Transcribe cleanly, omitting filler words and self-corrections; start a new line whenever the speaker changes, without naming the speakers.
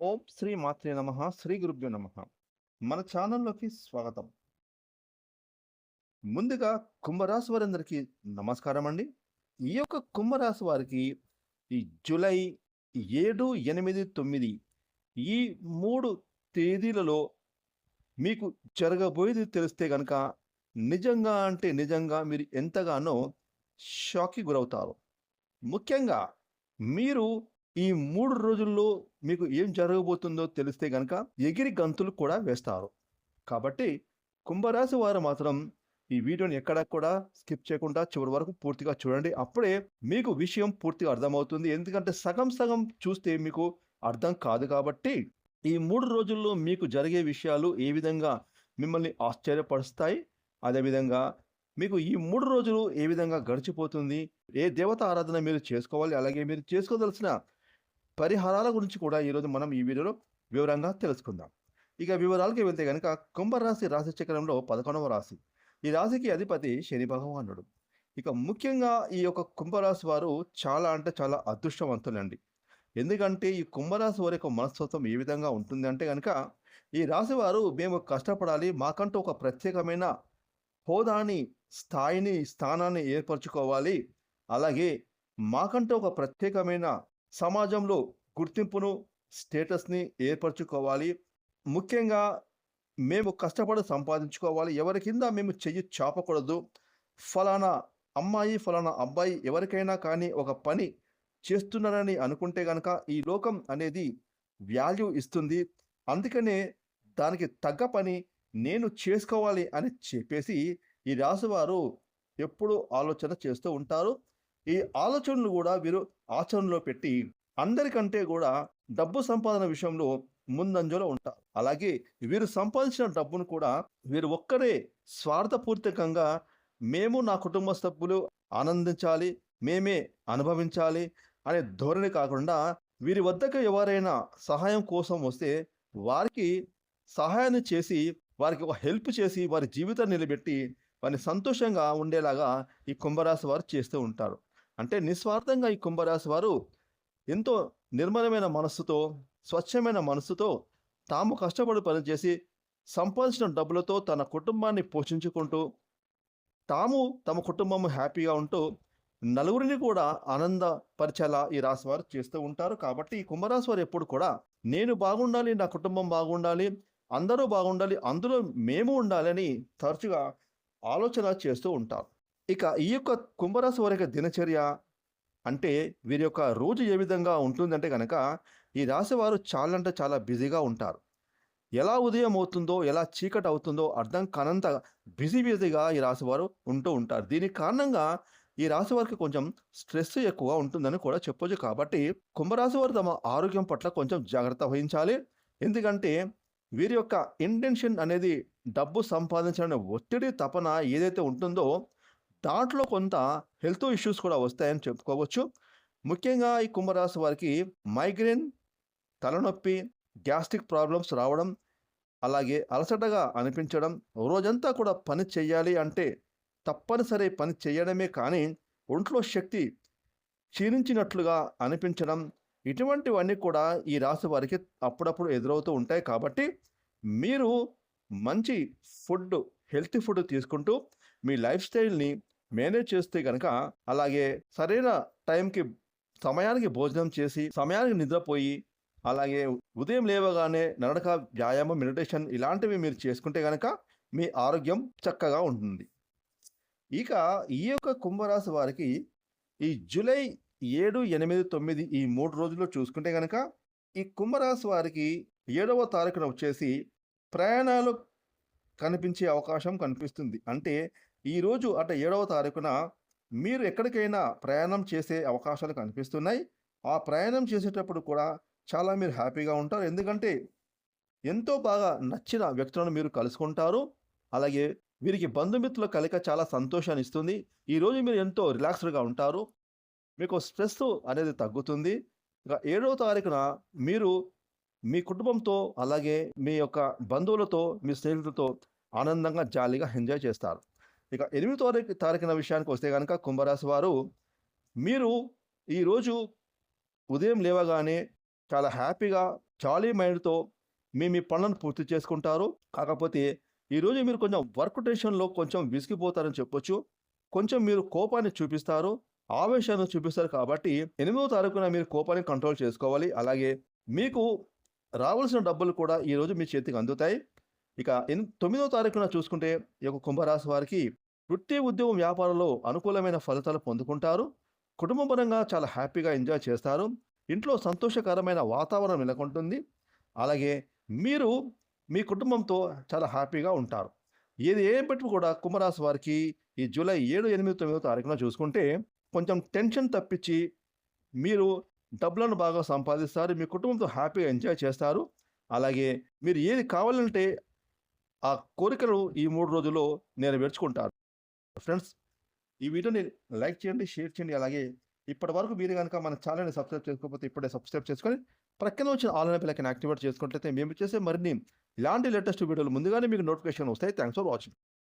ఓం శ్రీ మాత్రే నమః. శ్రీ గురుభ్యో నమః. మన ఛానల్‌లోకి స్వాగతం. ముందుగా కుంభరాశి వారందరికీ నమస్కారమండి. ఈ యొక్క కుంభరాశి వారికి ఈ జూలై 7, 8, 9 ఈ 3 తేదీలలో మీకు జరగబోయేది తెలిస్తే గనక నిజంగా అంటే నిజంగా మీరు ఎంతగానో షాక్‌కి గురవుతారు. ముఖ్యంగా మీరు ఈ 3 రోజుల్లో మీకు ఏం జరగబోతుందో తెలిస్తే గనక ఎగిరి గంతులు కూడా వేస్తారు. కాబట్టి కుంభరాశి వారు మాత్రం ఈ వీడియోని ఎక్కడ కూడా స్కిప్ చేయకుండా చివరి వరకు పూర్తిగా చూడండి. అప్పుడే మీకు విషయం పూర్తిగా అర్థమవుతుంది. ఎందుకంటే సగం సగం చూస్తే మీకు అర్థం కాదు కాబట్టి ఈ 3 రోజుల్లో మీకు జరిగే విషయాలు ఏ విధంగా మిమ్మల్ని ఆశ్చర్యపరుస్తాయి. అదేవిధంగా మీకు ఈ 3 రోజులు ఏ విధంగా గడిచిపోతుంది, ఏ దేవత ఆరాధన మీరు చేసుకోవాలి, అలాగే మీరు చేసుకోదలసిన పరిహారాల గురించి కూడా ఈరోజు మనం ఈ వీడియోలో వివరంగా తెలుసుకుందాం. ఇక వివరాలకి వెళ్తే గనక కుంభరాశి రాశి చక్రంలో 11వ రాశి. ఈ రాశికి అధిపతి శని భగవానుడు. ఇక ముఖ్యంగా ఈ యొక్క కుంభరాశి వారు చాలా అంటే చాలా అదృష్టవంతులండి. ఎందుకంటే ఈ కుంభరాశి వారి యొక్క మనస్తత్వం ఏ విధంగా ఉంటుంది అంటే గనక ఈ రాశి వారు మేము కష్టపడాలి, మాకంటూ ఒక ప్రత్యేకమైన హోదాని, స్థాయిని, స్థానాన్ని ఏర్పరచుకోవాలి. అలాగే మాకంటూ ఒక ప్రత్యేకమైన సమాజంలో గుర్తింపును, స్టేటస్‌ని ఏర్పరచుకోవాలి. ముఖ్యంగా మేము కష్టపడి సంపాదించుకోవాలి. ఎవరి కింద మేము చెయ్యి చాపకూడదు. ఫలానా అమ్మాయి, ఫలానా అబ్బాయి ఎవరికైనా కానీ ఒక పని చేస్తున్నారని అనుకుంటే గనక ఈ లోకం అనేది వాల్యూ ఇస్తుంది. అందుకనే దానికి తగ్గ పని నేను చేసుకోవాలి అని చెప్పేసి ఈ రాశివారు ఎప్పుడూ ఆలోచన చేస్తూ ఉంటారు. ఈ ఆలోచనలు గూడా వీరు ఆచరణలో పెట్టి అందరికంటే గూడా డబ్బు సంపాదన విషయంలో ముందంజలో ఉంటారు. అలాగే వీరు సంపాదించిన డబ్బును కూడా వీరు ఒక్కరే స్వార్థపూరితంగా మేము నా కుటుంబ సభ్యులు ఆనందించాలి, మేమే అనుభవించాలి అనే ధోరణి కాకుండా వీరి వద్దకు ఎవరైనా సహాయం కోసం వస్తే వారికి సహాయాన్ని చేసి, వారికి ఒక హెల్ప్ చేసి, వారి జీవితాన్ని నిలబెట్టి వారిని సంతోషంగా ఉండేలాగా ఈ కుంభరాశి వారు చేస్తూ ఉంటారు. అంటే నిస్వార్థంగా ఈ కుంభరాశి వారు ఎంతో నిర్మలమైన మనస్సుతో, స్వచ్ఛమైన మనస్సుతో తాము కష్టపడి పనిచేసి సంపాదించిన డబ్బులతో తన కుటుంబాన్ని పోషించుకుంటూ, తమ కుటుంబం హ్యాపీగా ఉంటూ, నలుగురిని కూడా ఆనందపరిచేలా ఈ రాశి వారు చేస్తూ ఉంటారు. కాబట్టి ఈ కుంభరాశి వారు ఎప్పుడు కూడా నేను బాగుండాలి, నా కుటుంబం బాగుండాలి, అందరూ బాగుండాలి, అందులో మేము ఉండాలని తరచుగా ఆలోచన చేస్తూ ఉంటారు. ఇక ఈ యొక్క కుంభరాశి వారి యొక్క దినచర్య అంటే వీరి యొక్క రోజు ఏ విధంగా ఉంటుందంటే గనక ఈ రాశి వారు చాలా అంటే చాలా బిజీగా ఉంటారు. ఎలా ఉదయం అవుతుందో, ఎలా చీకటి అవుతుందో అర్థం కానంత బిజీగా ఈ రాశి వారు ఉంటూ ఉంటారు. దీనికి కారణంగా ఈ రాశి వారికి కొంచెం స్ట్రెస్ ఎక్కువగా ఉంటుందని కూడా చెప్పొచ్చు. కాబట్టి కుంభరాశి వారు తమ ఆరోగ్యం పట్ల కొంచెం జాగ్రత్త వహించాలి. ఎందుకంటే వీరి యొక్క ఇంటెన్షన్ అనేది డబ్బు సంపాదించాలనే ఒత్తిడి, తపన ఏదైతే ఉంటుందో దాంట్లో కొంత హెల్త్ ఇష్యూస్ కూడా వస్తాయని చెప్పుకోవచ్చు. ముఖ్యంగా ఈ కుంభరాశి వారికి మైగ్రేన్, తలనొప్పి, గ్యాస్ట్రిక్ ప్రాబ్లమ్స్ రావడం, అలాగే అలసటగా అనిపించడం, రోజంతా కూడా పని చేయాలి అంటే తప్పనిసరి పని చేయడమే కానీ ఒంట్లో శక్తి క్షీణించినట్లుగా అనిపించడం, ఇటువంటివన్నీ కూడా ఈ రాశి వారికి అప్పుడప్పుడు ఎదురవుతూ ఉంటాయి. కాబట్టి మీరు మంచి ఫుడ్, హెల్తీ ఫుడ్ తీసుకుంటూ మీ లైఫ్ స్టైల్‌ని మేనేజ్ చేస్తే గనక, అలాగే సరైన టైంకి సమయానికి భోజనం చేసి, సమయానికి నిద్రపోయి, అలాగే ఉదయం లేవగానే నడక, వ్యాయామం, మెడిటేషన్ ఇలాంటివి మీరు చేసుకుంటే గనక మీ ఆరోగ్యం చక్కగా ఉంటుంది. ఇక ఈ యొక్క కుంభరాశి వారికి ఈ జూలై 7, 8, 9 ఈ 3 రోజుల్లో చూసుకుంటే గనక ఈ కుంభరాశి వారికి 7వ తారీఖున వచ్చేసి ప్రయాణాలు కనిపించే అవకాశం కనిపిస్తుంది. అంటే ఈరోజు అంటే 7వ తారీఖున మీరు ఎక్కడికైనా ప్రయాణం చేసే అవకాశాలు కనిపిస్తున్నాయి. ఆ ప్రయాణం చేసేటప్పుడు కూడా చాలా మీరు హ్యాపీగా ఉంటారు. ఎందుకంటే ఎంతో బాగా నచ్చిన వ్యక్తులను మీరు కలుసుకుంటారు. అలాగే వీరికి బంధుమిత్రుల కలయిక చాలా సంతోషాన్ని ఇస్తుంది. ఈరోజు మీరు ఎంతో రిలాక్స్డ్‌గా ఉంటారు. మీకు స్ట్రెస్ అనేది తగ్గుతుంది. ఇక 7వ తారీఖున మీరు మీ కుటుంబంతో, అలాగే మీ యొక్క బంధువులతో, మీ స్నేహితులతో ఆనందంగా, జాలీగా ఎంజాయ్ చేస్తారు. ఇక 8వ తారీఖున విషయానికి వస్తే గనక కుంభరాశి వారు మీరు ఈరోజు ఉదయం లేవగానే చాలా హ్యాపీగా, జాలీ మైండ్‌తో మీ పనులను పూర్తి చేసుకుంటారు. కాకపోతే ఈరోజు మీరు కొంచెం వర్క్ టెన్షన్‌లో కొంచెం విసిగిపోతారని చెప్పొచ్చు. కొంచెం మీరు కోపాన్ని చూపిస్తారు, ఆవేశాన్ని చూపిస్తారు కాబట్టి 8వ తారీఖున మీరు కోపాన్ని కంట్రోల్ చేసుకోవాలి. అలాగే మీకు రావాల్సిన డబ్బులు కూడా ఈరోజు మీ చేతికి అందుతాయి. ఇక 9వ తారీఖున చూసుకుంటే ఈ యొక్క కుంభరాశి వారికి వృత్తి, ఉద్యోగం, వ్యాపారంలో అనుకూలమైన ఫలితాలు పొందుకుంటారు. కుటుంబపరంగా చాలా హ్యాపీగా ఎంజాయ్ చేస్తారు. ఇంట్లో సంతోషకరమైన వాతావరణం నెలకొంటుంది. అలాగే మీరు మీ కుటుంబంతో చాలా హ్యాపీగా ఉంటారు. ఏది ఏమైనప్పటికీ కూడా కుంభరాశి వారికి ఈ జూలై 7, 8, 9 తారీఖున చూసుకుంటే కొంచెం టెన్షన్ తప్పించి మీరు డబ్బులను బాగా సంపాదిస్తారు. మీ కుటుంబంతో హ్యాపీగా ఎంజాయ్ చేస్తారు. అలాగే మీరు ఏది కావాలంటే ఆ కోరికలు ఈ 3 రోజుల్లో నెరవేర్చుకుంటారు. ఫ్రెండ్స్, ఈ వీడియోని లైక్ చేయండి, షేర్ చేయండి. అలాగే ఇప్పటివరకు మీరు గనుక మన ఛానెల్‌ని సబ్స్క్రైబ్ చేసుకోకపోతే ఇప్పుడే సబ్స్క్రైబ్ చేసుకొని ప్రక్కన వచ్చిన ఆల్ అనే బెల్ ఐకాన్ యాక్టివేట్ చేసుకున్నట్లయితే మేము చేసే మరిన్ని ఇలాంటి లేటెస్ట్ వీడియోలు ముందుగానే మీకు నోటిఫికేషన్ వస్తాయి. Thanks for watching.